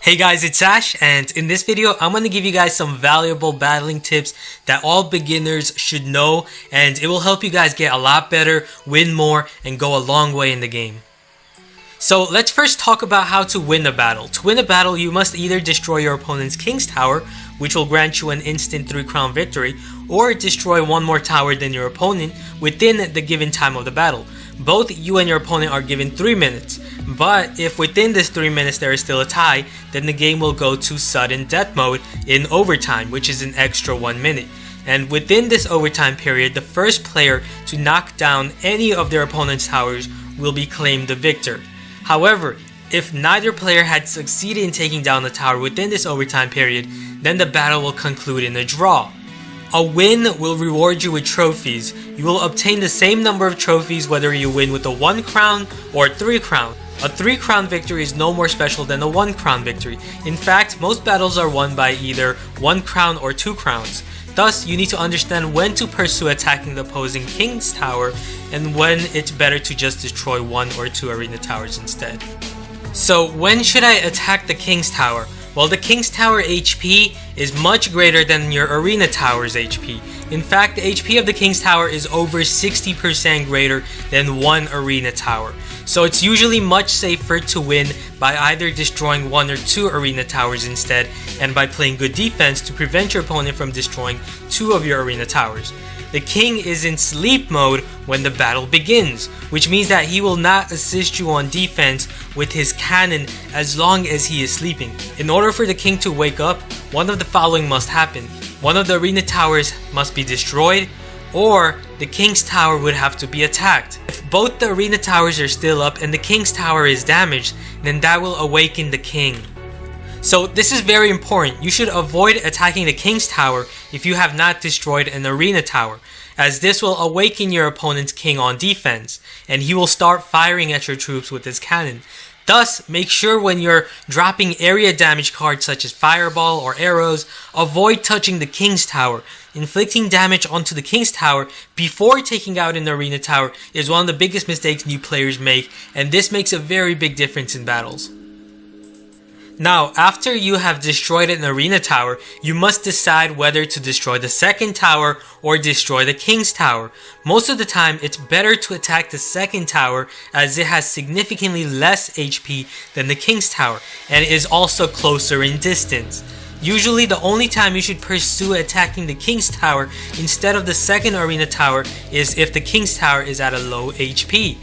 Hey guys, it's Ash, and in this video I'm going to give you guys some valuable battling tips that all beginners should know, and it will help you guys get a lot better, win more, and go a long way in the game. So let's first talk about how to win a battle. To win a battle, you must either destroy your opponent's King's Tower, which will grant you an instant 3-crown victory, or destroy one more tower than your opponent within the given time of the battle. Both you and your opponent are given 3 minutes, but if within this 3 minutes there is still a tie, then the game will go to sudden death mode in overtime, which is an extra 1 minute. And within this overtime period, the first player to knock down any of their opponent's towers will be claimed the victor. However, if neither player had succeeded in taking down the tower within this overtime period, then the battle will conclude in a draw. A win will reward you with trophies. You will obtain the same number of trophies whether you win with a 1 crown or 3 crown. A 3-crown victory is no more special than a 1-crown victory. In fact, most battles are won by either 1 crown or 2 crowns. Thus, you need to understand when to pursue attacking the opposing King's Tower and when it's better to just destroy 1 or 2 arena towers instead. So, when should I attack the King's Tower? Well, the King's Tower HP is much greater than your arena tower's HP. In fact, the HP of the King's Tower is over 60% greater than one arena tower. So it's usually much safer to win by either destroying 1 or 2 arena towers instead, and by playing good defense to prevent your opponent from destroying 2 of your arena towers. The king is in sleep mode when the battle begins, which means that he will not assist you on defense with his cannon as long as he is sleeping. In order for the king to wake up, one of the following must happen. One of the arena towers must be destroyed, or the king's tower would have to be attacked. If both the arena towers are still up and the king's tower is damaged, then that will awaken the king. So this is very important. You should avoid attacking the King's Tower if you have not destroyed an arena tower, as this will awaken your opponent's king on defense, and he will start firing at your troops with his cannon. Thus, make sure when you're dropping area damage cards such as Fireball or arrows, avoid touching the King's Tower. Inflicting damage onto the King's Tower before taking out an arena tower is one of the biggest mistakes new players make, and this makes a very big difference in battles. Now, after you have destroyed an arena tower, you must decide whether to destroy the second tower or destroy the King's Tower. Most of the time, it's better to attack the second tower as it has significantly less HP than the King's Tower and is also closer in distance. Usually, the only time you should pursue attacking the King's Tower instead of the second arena tower is if the King's Tower is at a low HP.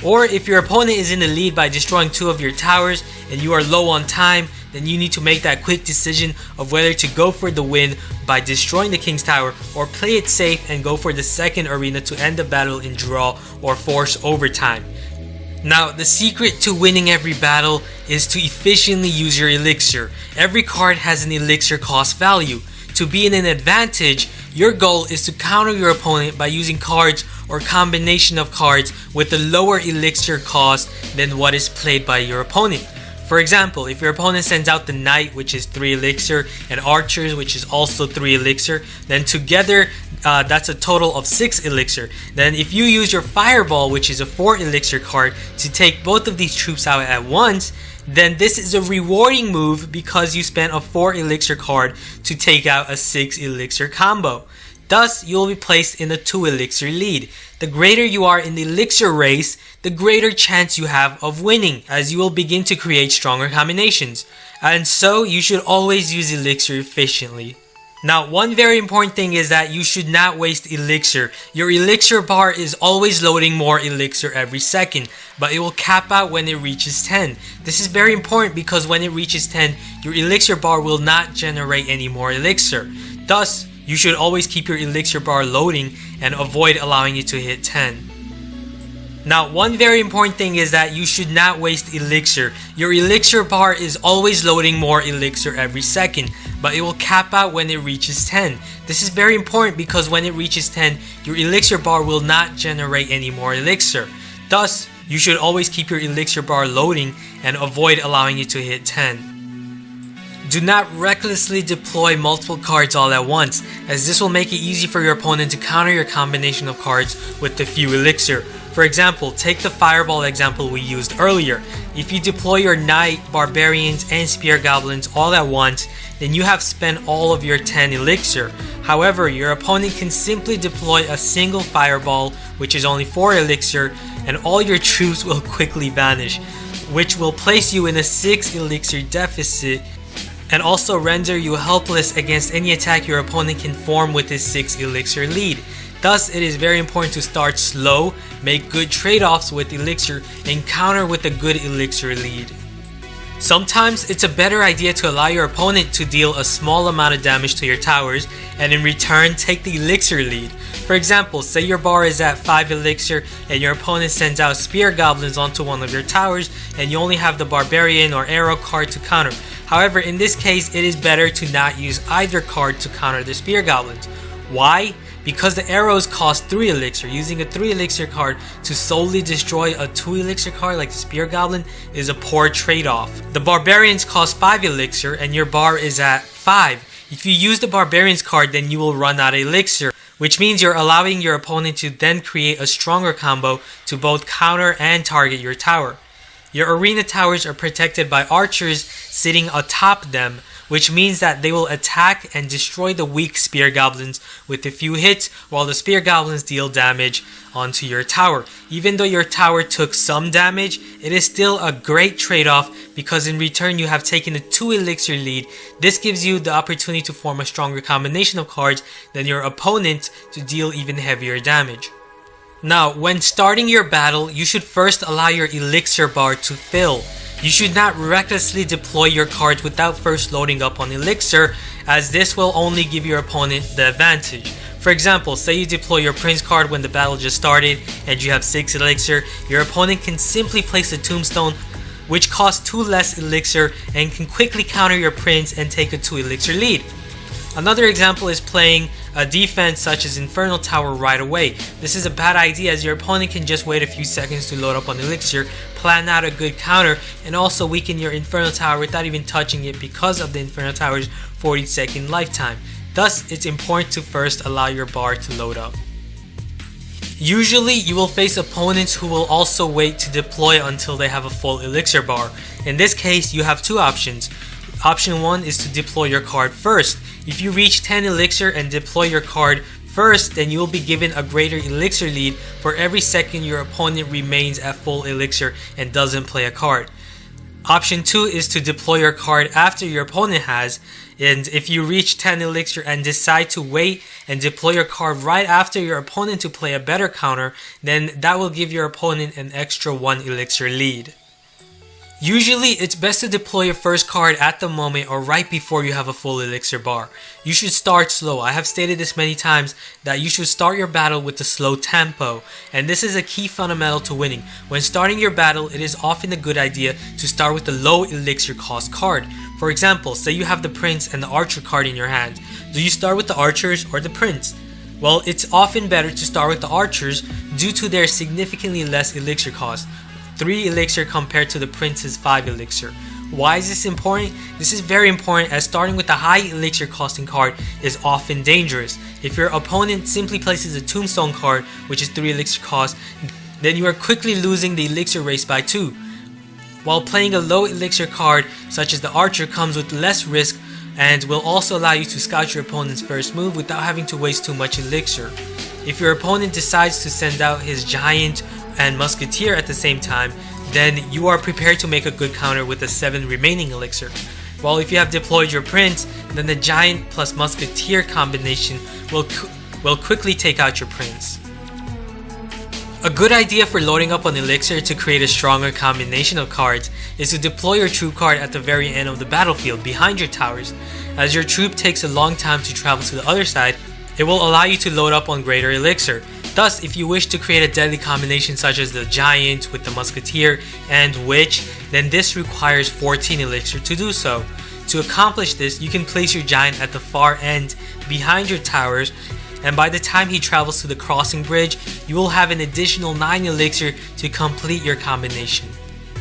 Or if your opponent is in the lead by destroying 2 of your towers and you are low on time, then you need to make that quick decision of whether to go for the win by destroying the King's Tower or play it safe and go for the second arena to end the battle in draw or force overtime. Now, the secret to winning every battle is to efficiently use your elixir. Every card has an elixir cost value. To be in an advantage, your goal is to counter your opponent by using cards or combination of cards with a lower elixir cost than what is played by your opponent. For example, if your opponent sends out the Knight, which is 3 elixir, and Archers, which is also 3 elixir, then together that's a total of 6 elixir. Then if you use your Fireball, which is a 4 elixir card, to take both of these troops out at once, then this is a rewarding move because you spent a 4 elixir card to take out a 6 elixir combo. Thus, you will be placed in a 2 elixir lead. The greater you are in the elixir race, the greater chance you have of winning, as you will begin to create stronger combinations. And so, you should always use elixir efficiently. Now, one very important thing is that you should not waste elixir. Your elixir bar is always loading more elixir every second, but it will cap out when it reaches 10. This is very important because when it reaches 10, your elixir bar will not generate any more elixir. Thus, you should always keep your elixir bar loading and avoid allowing it to hit 10. Now, one very important thing is that you should not waste elixir. Your elixir bar is always loading more elixir every second, but it will cap out when it reaches 10. This is very important because when it reaches 10, your elixir bar will not generate any more elixir. Thus, you should always keep your elixir bar loading and avoid allowing it to hit 10. Do not recklessly deploy multiple cards all at once, as this will make it easy for your opponent to counter your combination of cards with the few elixir. For For example, take the fireball example we used earlier. If you deploy your knight, barbarians, and spear goblins all at once, then you have spent all of your 10 elixir. However, your opponent can simply deploy a single fireball, which is only 4 elixir, and all your troops will quickly vanish, which will place you in a 6 elixir deficit and also render you helpless against any attack your opponent can form with his 6 elixir lead. Thus, it is very important to start slow, make good trade-offs with elixir, and counter with a good elixir lead. Sometimes it's a better idea to allow your opponent to deal a small amount of damage to your towers and in return take the elixir lead. For example, say your bar is at 5 elixir and your opponent sends out spear goblins onto one of your towers and you only have the barbarian or arrow card to counter. However, in this case, it is better to not use either card to counter the spear goblins. Why? Because the arrows cost 3 elixir. Using a 3 elixir card to solely destroy a 2 elixir card like the spear goblin is a poor trade-off. The barbarians cost 5 elixir and your bar is at 5. If you use the barbarians card, then you will run out of elixir, which means you're allowing your opponent to then create a stronger combo to both counter and target your tower. Your arena towers are protected by archers sitting atop them, which means that they will attack and destroy the weak spear goblins with a few hits while the spear goblins deal damage onto your tower. Even though your tower took some damage, it is still a great trade-off because in return you have taken a 2 elixir lead. This gives you the opportunity to form a stronger combination of cards than your opponent to deal even heavier damage. Now, when starting your battle, you should first allow your elixir bar to fill. You should not recklessly deploy your cards without first loading up on elixir, as this will only give your opponent the advantage. For example, say you deploy your prince card when the battle just started and you have 6 elixir, your opponent can simply place a tombstone which costs 2 less elixir and can quickly counter your prince and take a 2 elixir lead. Another example is playing a defense such as Infernal Tower right away. This is a bad idea as your opponent can just wait a few seconds to load up on elixir, plan out a good counter, and also weaken your Infernal Tower without even touching it because of the Infernal Tower's 40-second lifetime. Thus, it's important to first allow your bar to load up. Usually, you will face opponents who will also wait to deploy until they have a full elixir bar. In this case, you have 2 options. Option 1 is to deploy your card first. If you reach 10 elixir and deploy your card first, then you will be given a greater elixir lead for every second your opponent remains at full elixir and doesn't play a card. Option 2 is to deploy your card after your opponent has, and if you reach 10 elixir and decide to wait and deploy your card right after your opponent to play a better counter, then that will give your opponent an extra 1 elixir lead. Usually, it's best to deploy your first card at the moment or right before you have a full elixir bar. You should start slow. I have stated this many times that you should start your battle with a slow tempo, and this is a key fundamental to winning. When starting your battle, it is often a good idea to start with the low elixir cost card. For example, say you have the prince and the archer card in your hand. Do you start with the archers or the prince? Well, it's often better to start with the archers due to their significantly less elixir cost. 3 elixir compared to the prince's 5 elixir. Why is this important? This is very important as starting with a high elixir costing card is often dangerous. If your opponent simply places a tombstone card, which is 3 elixir cost, then you are quickly losing the elixir race by 2. While playing a low elixir card such as the archer comes with less risk and will also allow you to scout your opponent's first move without having to waste too much elixir. If your opponent decides to send out his giant and musketeer at the same time, then you are prepared to make a good counter with the 7 remaining elixir. While if you have deployed your prince, then the giant plus musketeer combination will quickly take out your prince. A good idea for loading up on elixir to create a stronger combination of cards is to deploy your troop card at the very end of the battlefield behind your towers. As your troop takes a long time to travel to the other side, it will allow you to load up on greater elixir. Thus, if you wish to create a deadly combination such as the giant with the musketeer and witch, then this requires 14 elixir to do so. To accomplish this, you can place your giant at the far end behind your towers, and by the time he travels to the crossing bridge, you will have an additional 9 elixir to complete your combination.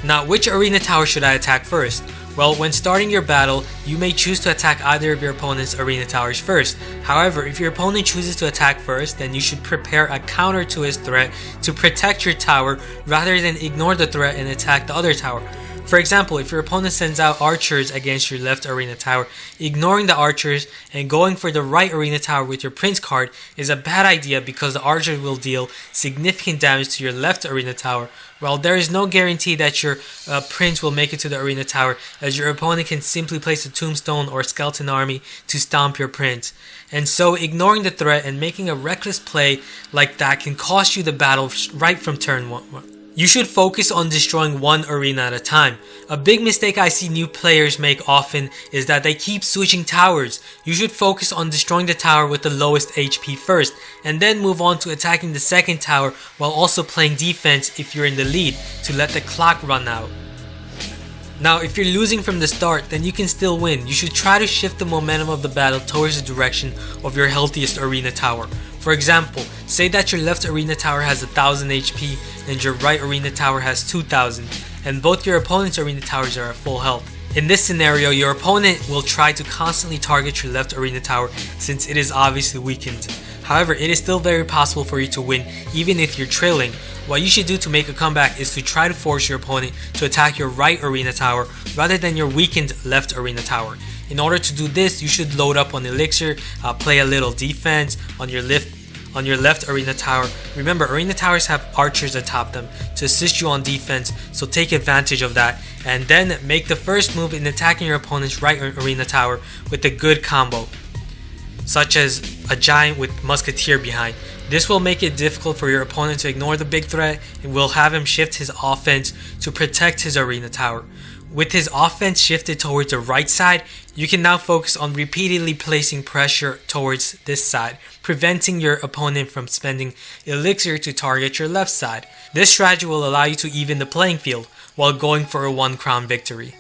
Now, which arena tower should I attack first? Well, when starting your battle, you may choose to attack either of your opponent's arena towers first. However, if your opponent chooses to attack first, then you should prepare a counter to his threat to protect your tower rather than ignore the threat and attack the other tower. For example, if your opponent sends out archers against your left arena tower, ignoring the archers and going for the right arena tower with your prince card is a bad idea because the archers will deal significant damage to your left arena tower, while there is no guarantee that your prince will make it to the arena tower, as your opponent can simply place a tombstone or skeleton army to stomp your prince. And so ignoring the threat and making a reckless play like that can cost you the battle right from turn 1. You should focus on destroying one arena at a time. A big mistake I see new players make often is that they keep switching towers. You should focus on destroying the tower with the lowest HP first, and then move on to attacking the second tower while also playing defense if you're in the lead to let the clock run out. Now, if you're losing from the start, then you can still win. You should try to shift the momentum of the battle towards the direction of your healthiest arena tower. For example, say that your left arena tower has 1000 HP and your right arena tower has 2000, and both your opponent's arena towers are at full health. In this scenario, your opponent will try to constantly target your left arena tower since it is obviously weakened. However, it is still very possible for you to win even if you're trailing. What you should do to make a comeback is to try to force your opponent to attack your right arena tower rather than your weakened left arena tower. In order to do this, you should load up on elixir, play a little defense on your left arena tower. Remember, arena towers have archers atop them to assist you on defense, so take advantage of that, and then make the first move in attacking your opponent's right arena tower with a good combo, such as a giant with musketeer behind. This will make it difficult for your opponent to ignore the big threat and will have him shift his offense to protect his arena tower. With his offense shifted towards the right side, you can now focus on repeatedly placing pressure towards this side, preventing your opponent from spending elixir to target your left side. This strategy will allow you to even the playing field while going for a 1 crown victory.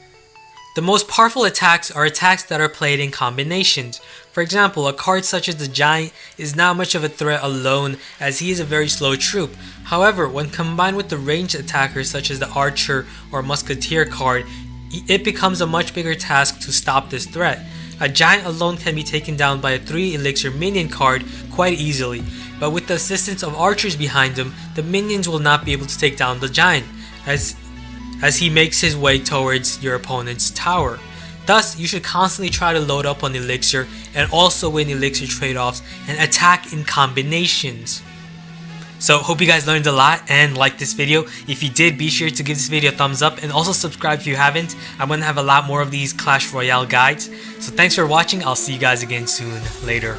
The most powerful attacks are attacks that are played in combinations. For example, a card such as the Giant is not much of a threat alone as he is a very slow troop. However, when combined with the ranged attackers such as the Archer or Musketeer card, it becomes a much bigger task to stop this threat. A Giant alone can be taken down by a 3 elixir minion card quite easily, but with the assistance of archers behind him, the minions will not be able to take down the Giant as he makes his way towards your opponent's tower. Thus, you should constantly try to load up on elixir and also win elixir trade-offs and attack in combinations. So hope you guys learned a lot and liked this video. If you did, be sure to give this video a thumbs up and also subscribe if you haven't. I'm going to have a lot more of these Clash Royale guides. So thanks for watching. I'll see you guys again soon. Later.